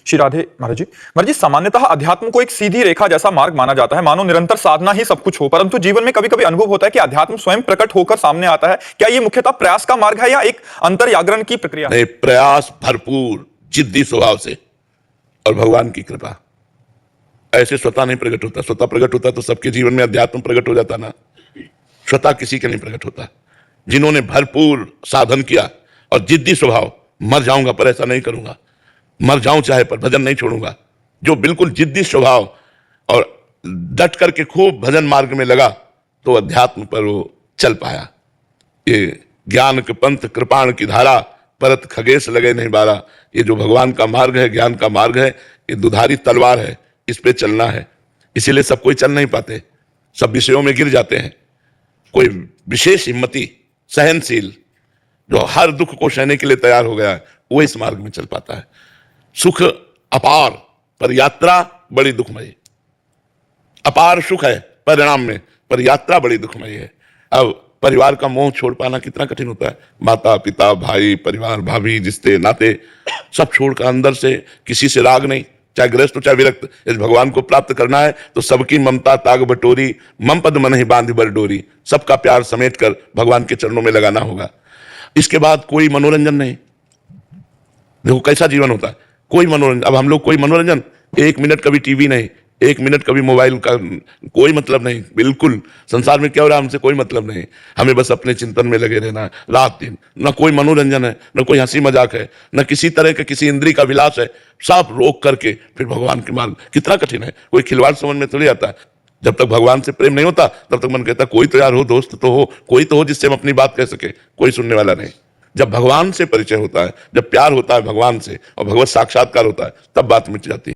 श्री राधे महाराज जी। महाराज जी, सामान्यतः अध्यात्म को एक सीधी रेखा जैसा मार्ग माना जाता है, मानो निरंतर साधना ही सब कुछ हो, परंतु जीवन में कभी कभी अनुभव होता है कि अध्यात्म स्वयं प्रकट होकर सामने आता है। क्या ये मुख्यतः प्रयास का मार्ग है या एक अंतर्जागरण की प्रक्रिया? नहीं, प्रयास भरपूर जिद्दी स्वभाव से और भगवान की कृपा। ऐसे स्वतः नहीं प्रकट होता। स्वतः प्रकट होता तो सबके जीवन में अध्यात्म प्रकट हो जाता ना। स्वतः किसी के नहीं प्रकट होता। जिन्होंने भरपूर साधन किया और जिद्दी स्वभाव, मर जाऊंगा पर ऐसा नहीं करूंगा, मर जाऊं चाहे पर भजन नहीं छोड़ूंगा, जो बिल्कुल जिद्दी स्वभाव और डट करके खूब भजन मार्ग में लगा तो अध्यात्म पर वो चल पाया। ये ज्ञान के पंथ कृपाण की धारा, परत खगेश लगे नहीं बारा। ये जो भगवान का मार्ग है, ज्ञान का मार्ग है, ये दुधारी तलवार है, इस पे चलना है। इसीलिए सब कोई चल नहीं पाते, सब विषयों में गिर जाते हैं। कोई विशेष हिम्मती, सहनशील, जो हर दुख को सहने के लिए तैयार हो गया है, वो इस मार्ग में चल पाता है। सुख अपार पर यात्रा बड़ी दुखमयी। अपार सुख है परिणाम में, पर यात्रा बड़ी दुखमयी है। अब परिवार का मोह छोड़ पाना कितना कठिन होता है। माता पिता भाई परिवार भाभी रिश्ते नाते सब छोड़कर अंदर से किसी से राग नहीं, चाहे ग्रस्त हो चाहे विरक्त। यदि भगवान को प्राप्त करना है तो सबकी ममता ताग बटोरी, मम पद मन ही बांध बर डोरी। सबका प्यार समेट कर भगवान के चरणों में लगाना होगा। इसके बाद कोई मनोरंजन नहीं। देखो कैसा जीवन होता है, कोई मनोरंजन। अब हम लोग कोई मनोरंजन, 1 मिनट कभी टीवी नहीं, 1 मिनट कभी मोबाइल का कोई मतलब नहीं। बिल्कुल संसार में क्या हो रहा है हमसे कोई मतलब नहीं। हमें बस अपने चिंतन में लगे रहना है रात दिन। ना कोई मनोरंजन है, ना कोई हंसी मजाक है, ना किसी तरह के किसी इंद्री का विलास है। सब रोक करके फिर भगवान के मार्ग। कितना कठिन है, कोई खिलवाड़ समझ में थोड़ी आता है। जब तक भगवान से प्रेम नहीं होता तब तक मन कहता कोई तो यार हो, दोस्त तो हो, कोई तो हो जिससे हम अपनी बात कह सके। कोई सुनने वाला नहीं। जब भगवान से परिचय होता है, जब प्यार होता है भगवान से और भगवत साक्षात्कार होता है, तब बात मिट जाती है।